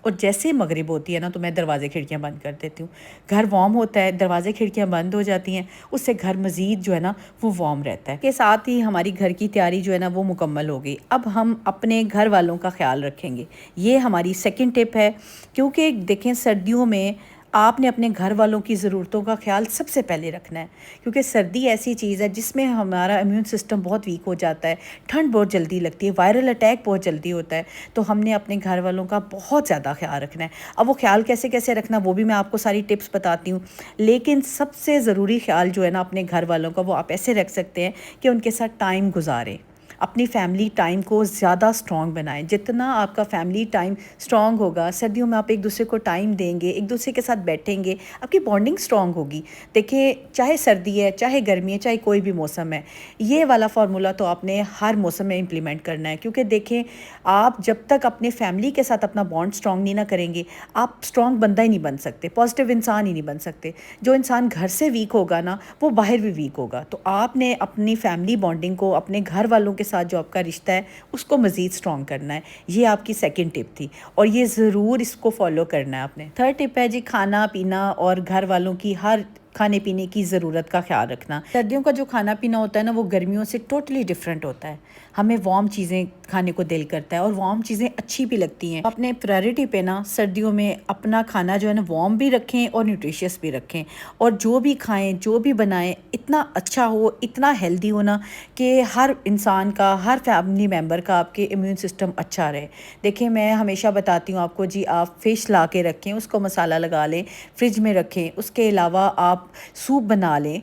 اور جیسے ہی مغرب ہوتی ہے نا تو میں دروازے کھڑکیاں بند کر دیتی ہوں. گھر وارم ہوتا ہے، دروازے کھڑکیاں بند ہو جاتی ہیں، اس سے گھر مزید جو ہے نا وہ وارم رہتا ہے. کے ساتھ ہی ہماری گھر کی تیاری جو ہے نا وہ مکمل ہو گئی. اب ہم اپنے گھر والوں کا خیال رکھیں گے. یہ ہماری سیکنڈ ٹپ ہے، کیونکہ دیکھیں سردیوں میں آپ نے اپنے گھر والوں کی ضرورتوں کا خیال سب سے پہلے رکھنا ہے، کیونکہ سردی ایسی چیز ہے جس میں ہمارا امیون سسٹم بہت ویک ہو جاتا ہے، ٹھنڈ بہت جلدی لگتی ہے، وائرل اٹیک بہت جلدی ہوتا ہے. تو ہم نے اپنے گھر والوں کا بہت زیادہ خیال رکھنا ہے. اب وہ خیال کیسے کیسے رکھنا وہ بھی میں آپ کو ساری ٹپس بتاتی ہوں، لیکن سب سے ضروری خیال جو ہے نا اپنے گھر والوں کا وہ آپ ایسے رکھ سکتے ہیں کہ ان کے ساتھ ٹائم گزاریں. اپنی فیملی ٹائم کو زیادہ سٹرونگ بنائیں. جتنا آپ کا فیملی ٹائم سٹرونگ ہوگا، سردیوں میں آپ ایک دوسرے کو ٹائم دیں گے، ایک دوسرے کے ساتھ بیٹھیں گے، آپ کی بانڈنگ سٹرونگ ہوگی. دیکھیں چاہے سردی ہے، چاہے گرمی ہے، چاہے کوئی بھی موسم ہے، یہ والا فارمولہ تو آپ نے ہر موسم میں امپلیمنٹ کرنا ہے. کیونکہ دیکھیں آپ جب تک اپنے فیملی کے ساتھ اپنا بانڈ سٹرونگ نہیں نہ کریں گے، آپ سٹرونگ بندہ ہی نہیں بن سکتے، پازیٹیو انسان ہی نہیں بن سکتے. جو انسان گھر سے ویک ہوگا نا وہ باہر بھی ویک ہوگا. تو آپ نے اپنی فیملی بانڈنگ کو، اپنے گھر والوں کے ساتھ جو آپ کا رشتہ ہے اس کو مزید سٹرونگ کرنا ہے. یہ آپ کی سیکنڈ ٹپ تھی، اور یہ ضرور اس کو فالو کرنا ہے آپ نے. تھرڈ ٹپ ہے جی کھانا پینا اور گھر والوں کی ہر کھانے پینے کی ضرورت کا خیال رکھنا. سردیوں کا جو کھانا پینا ہوتا ہے نا وہ گرمیوں سے ٹوٹلی ڈیفرنٹ ہوتا ہے. ہمیں وارم چیزیں کھانے کو دل کرتا ہے اور وارم چیزیں اچھی بھی لگتی ہیں. اپنے پرائرٹی پہ نا سردیوں میں اپنا کھانا جو ہے نا وارم بھی رکھیں اور نیوٹریشیس بھی رکھیں، اور جو بھی کھائیں جو بھی بنائیں اتنا اچھا ہو، اتنا ہیلدی ہونا کہ ہر انسان کا، ہر فیملی ممبر کا آپ کے امیون سسٹم اچھا رہے. دیکھیں میں ہمیشہ بتاتی ہوں آپ کو جی آپ فش لا کے رکھیں، اس کو مسالہ لگا لیں، فریج میں رکھیں. اس کے علاوہ آپ سوپ بنا لیں،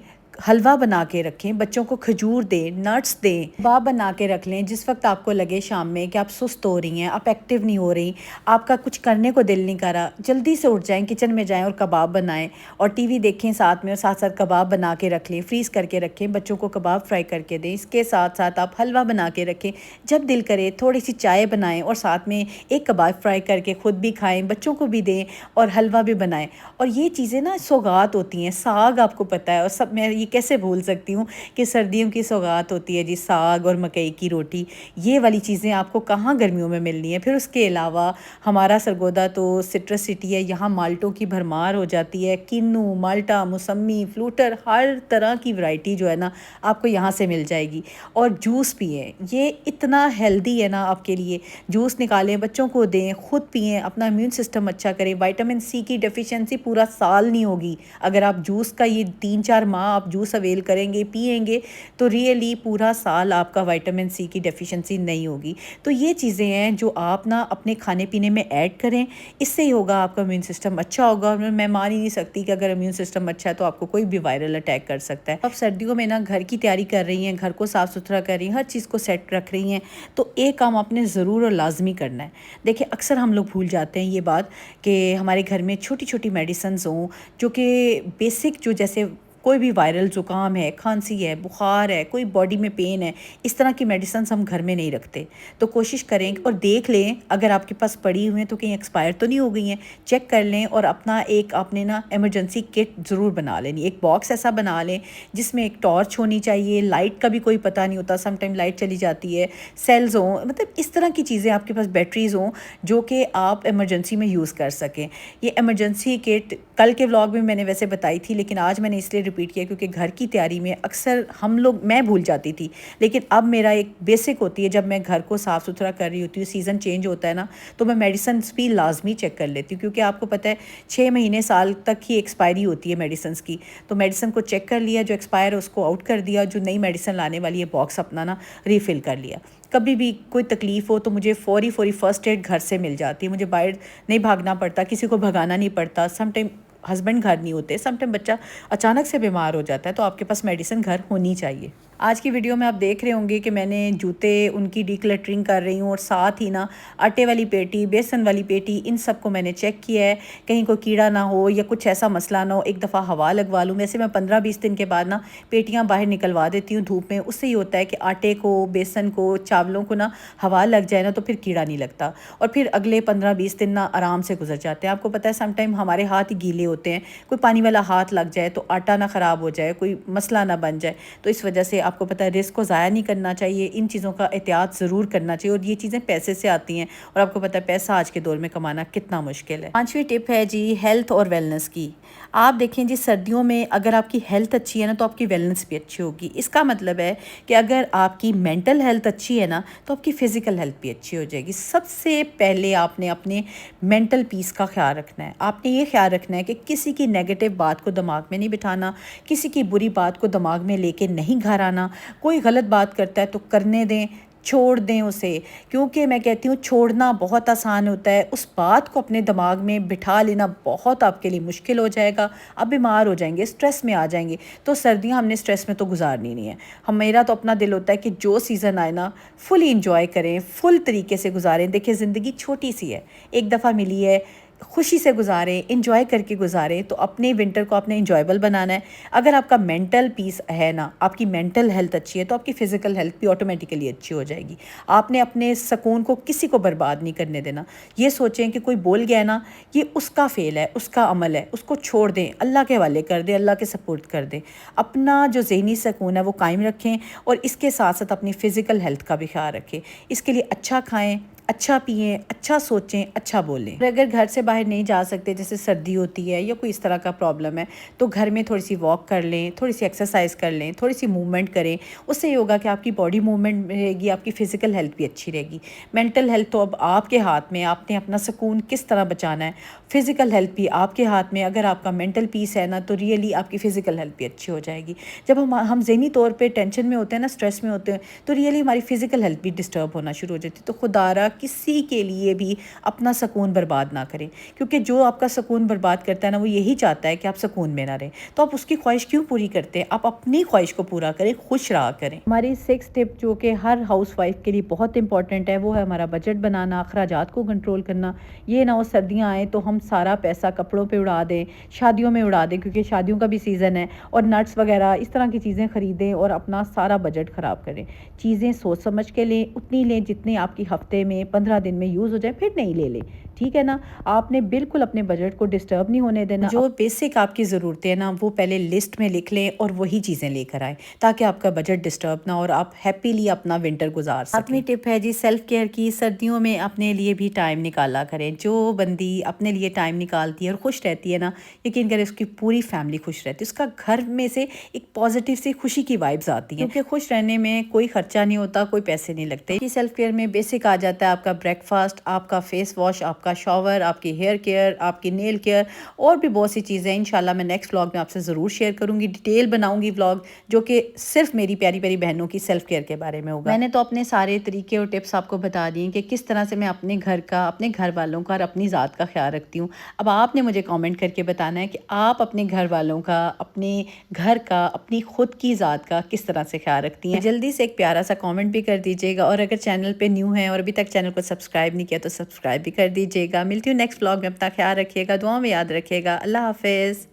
حلوہ بنا کے رکھیں، بچوں کو کھجور دیں، نٹس دیں، کباب بنا کے رکھ لیں. جس وقت آپ کو لگے شام میں کہ آپ سست ہو رہی ہیں، آپ ایکٹیو نہیں ہو رہی، آپ کا کچھ کرنے کو دل نہیں کر رہا، جلدی سے اٹھ جائیں، کچن میں جائیں اور کباب بنائیں اور ٹی وی دیکھیں ساتھ میں، اور ساتھ ساتھ کباب بنا کے رکھ لیں، فریز کر کے رکھیں، بچوں کو کباب فرائی کر کے دیں. اس کے ساتھ ساتھ آپ حلوہ بنا کے رکھیں. جب دل کرے تھوڑی سی چائے بنائیں اور ساتھ میں ایک کباب فرائی کر کے خود بھی کھائیں، بچوں کو بھی دیں اور حلوہ بھی بنائیں. اور یہ چیزیں نا سوغات ہوتی ہیں. ساگ آپ کو پتہ ہے، اور سب میں یہ کیسے بھول سکتی ہوں کہ سردیوں کی سوغات ہوتی ہے جی ساگ اور مکئی کی روٹی. یہ والی چیزیں آپ کو کہاں گرمیوں میں ملنی ہے. پھر اس کے علاوہ ہمارا سرگودا تو سٹرس سٹی ہے، یہاں مالٹوں کی بھرمار ہو جاتی ہے. کینو، مالٹا، موسمی، فلوٹر، ہر طرح کی ورائٹی جو ہے نا آپ کو یہاں سے مل جائے گی. اور جوس پئیں، یہ اتنا ہیلدی ہے نا آپ کے لیے. جوس نکالیں، بچوں کو دیں، خود پئیں، اپنا امیون سسٹم اچھا کریں. وائٹامن سی کی ڈیفیشنسی پورا سال نہیں ہوگی اگر آپ جوس کا یہ 3-4 ماہ آپ جوس اویل کریں گے، پئیں گے تو ریئلی پورا سال آپ کا وائٹامن سی کی ڈیفیشنسی نہیں ہوگی. تو یہ چیزیں ہیں جو آپ نا اپنے کھانے پینے میں ایڈ کریں، اس سے ہی ہوگا آپ کا امیون سسٹم اچھا ہوگا. میں مان ہی نہیں سکتی کہ اگر امیون سسٹم اچھا ہے تو آپ کو کوئی بھی وائرل اٹیک کر سکتا ہے. اب سردیوں میں نا گھر کی تیاری کر رہی ہیں، گھر کو صاف ستھرا کر رہی ہیں، ہر چیز کو سیٹ رکھ رہی ہیں، تو ایک کام آپ نے ضرور اور لازمی کرنا ہے. دیکھیں اکثر ہم لوگ بھول جاتے ہیں یہ بات کہ ہمارے گھر میں چھوٹی چھوٹی میڈیسنز ہوں جو کہ بیسک، جو جیسے کوئی بھی وائرل زکام ہے، کھانسی ہے، بخار ہے، کوئی باڈی میں پین ہے، اس طرح کی میڈیسنز ہم گھر میں نہیں رکھتے. تو کوشش کریں اور دیکھ لیں اگر آپ کے پاس پڑی ہوئی ہیں تو کہیں ایکسپائر تو نہیں ہو گئی ہیں، چیک کر لیں. اور اپنا ایک آپ نے نا ایمرجنسی کٹ ضرور بنا لینی. ایک باکس ایسا بنا لیں جس میں ایک ٹارچ ہونی چاہیے. لائٹ کا بھی کوئی پتہ نہیں ہوتا، سم ٹائم لائٹ چلی جاتی ہے، سیلز ہوں، مطلب اس طرح کی چیزیں آپ کے پاس، بیٹریز ہوں جو کہ آپ ایمرجنسی میں یوز کر سکیں. یہ ایمرجنسی کٹ کل کے ولاگ میں نے ویسے بتائی تھی، لیکن آج میں نے اس لیے ریپیٹ کیا کیونکہ گھر کی تیاری میں اکثر ہم لوگ، میں بھول جاتی تھی، لیکن اب میرا ایک بیسک ہوتی ہے جب میں گھر کو صاف ستھرا کر رہی ہوتی ہوں، سیزن چینج ہوتا ہے نا، تو میں میڈیسنس بھی لازمی چیک کر لیتی ہوں. کیونکہ آپ کو پتہ ہے 6 مہینے سال تک ہی ایکسپائری ہوتی ہے میڈیسنس کی. تو میڈیسن کو چیک کر لیا، جو ایکسپائر ہے اس کو آؤٹ کر دیا، جو نئی میڈیسن لانے والی ہے باکس اپنا نا ریفل کر لیا. کبھی بھی کوئی تکلیف ہو تو مجھے فوری فرسٹ ایڈ گھر سے مل جاتی ہے، مجھے باہر نہیں بھاگنا پڑتا، کسی کو بھگانا نہیں پڑتا. سم ٹائم ہسبینڈ گھر نہیں ہوتے، سم ٹائم بچہ اچانک سے بیمار ہو جاتا ہے، تو آپ کے پاس میڈیسن گھر ہونی چاہیے. آج کی ویڈیو میں آپ دیکھ رہے ہوں گے کہ میں نے جوتے ان کی ڈی کلٹرنگ کر رہی ہوں، اور ساتھ ہی نا آٹے والی پیٹی، بیسن والی پیٹی، ان سب کو میں نے چیک کیا ہے کہیں کوئی کیڑا نہ ہو یا کچھ ایسا مسئلہ نہ ہو. ایک دفعہ ہوا لگوا لوں. ویسے میں 15-20 دن کے بعد نا پیٹیاں باہر نکلوا دیتی ہوں دھوپ میں. اس سے یہ ہوتا ہے کہ آٹے کو، بیسن کو، چاولوں کو نا ہوا لگ جائے نا تو پھر کیڑا نہیں لگتا، اور پھر اگلے 15-20 دن نا آرام سے گزر جاتے ہیں. آپ کو پتہ ہے سم ٹائم ہمارے ہاتھ ہی گیلے ہوتے ہیں، کوئی پانی والا ہاتھ لگ جائے تو آٹا نہ خراب ہو جائے، کوئی مسئلہ نہ بن جائے. تو اس وجہ سے آپ کو پتہ ہے رزق کو ضائع نہیں کرنا چاہیے، ان چیزوں کا احتیاط ضرور کرنا چاہیے، اور یہ چیزیں پیسے سے آتی ہیں، اور آپ کو پتہ ہے پیسہ آج کے دور میں کمانا کتنا مشکل ہے۔ 5ویں ٹپ ہے جی ہیلتھ اور ویلنس کی۔ آپ دیکھیں جی سردیوں میں اگر آپ کی ہیلتھ اچھی ہے نا تو آپ کی ویلنس بھی اچھی ہوگی۔ اس کا مطلب ہے کہ اگر آپ کی مینٹل ہیلتھ اچھی ہے نا تو آپ کی فزیکل ہیلتھ بھی اچھی ہو جائے گی۔ سب سے پہلے آپ نے اپنے مینٹل پیس کا خیال رکھنا ہے۔ آپ نے یہ خیال رکھنا ہے کہ کسی کی نیگیٹو بات کو دماغ میں نہیں بٹھانا، کسی کی بری بات کو دماغ میں لے کے نہیں گھر آنا۔ کوئی غلط بات کرتا ہے تو کرنے دیں، چھوڑ دیں اسے، کیونکہ میں کہتی ہوں چھوڑنا بہت آسان ہوتا ہے، اس بات کو اپنے دماغ میں بٹھا لینا بہت آپ کے لیے مشکل ہو جائے گا۔ آپ بیمار ہو جائیں گے، سٹریس میں آ جائیں گے۔ تو سردیاں ہم نے سٹریس میں تو گزارنی نہیں ہے۔ میرا تو اپنا دل ہوتا ہے کہ جو سیزن آئے نا فلی انجوائے کریں، فل طریقے سے گزاریں۔ دیکھیں زندگی چھوٹی سی ہے، ایک دفعہ ملی ہے، خوشی سے گزاریں، انجوائے کر کے گزاریں۔ تو اپنے ونٹر کو آپ نے انجوائبل بنانا ہے۔ اگر آپ کا مینٹل پیس ہے نا، آپ کی مینٹل ہیلتھ اچھی ہے تو آپ کی فزیکل ہیلتھ بھی آٹومیٹیکلی اچھی ہو جائے گی۔ آپ نے اپنے سکون کو کسی کو برباد نہیں کرنے دینا۔ یہ سوچیں کہ کوئی بول گیا نا یہ اس کا فعل ہے، اس کا عمل ہے، اس کو چھوڑ دیں، اللہ کے حوالے کر دیں، اللہ کے سپورٹ کر دیں۔ اپنا جو ذہنی سکون ہے وہ قائم رکھیں، اور اس کے ساتھ ساتھ اپنی فزیکل ہیلتھ کا بھی خیال رکھیں۔ اس کے لیے اچھا کھائیں، اچھا پئیں، اچھا سوچیں، اچھا بولیں۔ اور اگر گھر سے باہر نہیں جا سکتے، جیسے سردی ہوتی ہے یا کوئی اس طرح کا پرابلم ہے، تو گھر میں تھوڑی سی واک کر لیں، تھوڑی سی ایکسرسائز کر لیں، تھوڑی سی موومنٹ کریں۔ اس سے یہ ہوگا کہ آپ کی باڈی موومنٹ رہے گی، آپ کی فزیکل ہیلتھ بھی اچھی رہے گی۔ مینٹل ہیلتھ تو اب آپ کے ہاتھ میں، آپ نے اپنا سکون کس طرح بچانا ہے۔ فزیکل ہیلتھ بھی آپ کے ہاتھ میں، اگر آپ کا مینٹل پیس ہے نا تو ریئلی آپ کی فزیکل ہیلتھ بھی اچھی ہو جائے گی۔ جب ہم ذہنی طور پہ ٹینشن میں ہوتے ہیں نا، سٹریس میں ہوتے ہیں، تو ریئلی ہماری فزیکل ہیلتھ بھی ڈسٹرب ہونا شروع ہو جاتی ہے۔ تو خدا را کسی کے لیے بھی اپنا سکون برباد نہ کریں، کیونکہ جو آپ کا سکون برباد کرتا ہے نا وہ یہی چاہتا ہے کہ آپ سکون میں نہ رہیں۔ تو آپ اس کی خواہش کیوں پوری کرتے ہیں؟ آپ اپنی خواہش کو پورا کریں، خوش رہا کریں۔ ہماری 6 ٹپ جو کہ ہر ہاؤس وائف کے لیے بہت امپورٹنٹ ہے وہ ہے ہمارا بجٹ بنانا، اخراجات کو کنٹرول کرنا۔ یہ نہ ہو سردیاں آئیں تو ہم سارا پیسہ کپڑوں پہ اڑا دیں، شادیوں میں اڑا دیں، کیونکہ شادیوں کا بھی سیزن ہے، اور نٹس وغیرہ اس طرح کی چیزیں خریدیں اور اپنا سارا بجٹ خراب کریں۔ چیزیں سوچ سمجھ کے لیں، اتنی لیں جتنی آپ کی ہفتے میں 15 دن میں یوز ہو جائے، پھر نہیں لے لیں، ٹھیک ہے نا۔ آپ نے بالکل اپنے بجٹ کو ڈسٹرب نہیں ہونے دینا۔ جو بیسک آپ کی ضرورتیں ہیں نا وہ پہلے لسٹ میں لکھ لیں اور وہی چیزیں لے کر آئیں، تاکہ آپ کا بجٹ ڈسٹرب نہ ہو اور آپ ہیپیلی اپنا ونٹر گزار سکیں۔ 7ویں ٹپ ہے جی سیلف کیئر کی۔ سردیوں میں اپنے لیے بھی ٹائم نکالا کریں۔ جو بندی اپنے لیے ٹائم نکالتی ہے اور خوش رہتی ہے نا، یقین کریں اس کی پوری فیملی خوش رہتی ہے، اس کا گھر میں سے ایک پازیٹیو سی خوشی کی وائبز آتی ہیں، کیونکہ خوش رہنے میں کوئی خرچہ نہیں ہوتا، کوئی پیسے نہیں لگتے۔ سیلف کیئر میں بیسک آ جاتا ہے آپ کا بریک فاسٹ، آپ کا فیس واش، آپ کا شاور، آپ کی ہیئر کیئر، آپ کی نیل کیئر، اور بھی بہت سی چیزیں انشاءاللہ میں نیکسٹ ولاگ میں آپ سے ضرور شیئر کروں گی۔ ڈیٹیل بناؤں گی ولاگ جو کہ صرف میری پیاری پیاری بہنوں کی سیلف کیئر کے بارے میں ہوگا۔ میں نے تو اپنے سارے طریقے اور ٹپس آپ کو بتا دیے کہ کس طرح سے میں اپنے گھر کا، اپنے گھر والوں کا اور اپنی ذات کا خیال رکھتی ہوں۔ اب آپ نے مجھے کامنٹ کر کے بتانا ہے کہ آپ اپنے گھر والوں کا، اپنے گھر کا، اپنی خود کی ذات کا کس طرح سے خیال رکھتی ہیں۔ جلدی سے ایک پیارا سا کامنٹ بھی کر دیجیے گا، اور اگر چینل پہ نیو ہیں اور ابھی تک چینل کو سبسکرائب نہیں کیا تو سبسکرائب بھی کر دیجیے گا۔ ملتی ہوں نیکسٹ ولاگ میں، اپنا خیال رکھیے گا، دعاؤں میں یاد رکھیے گا۔ اللہ حافظ۔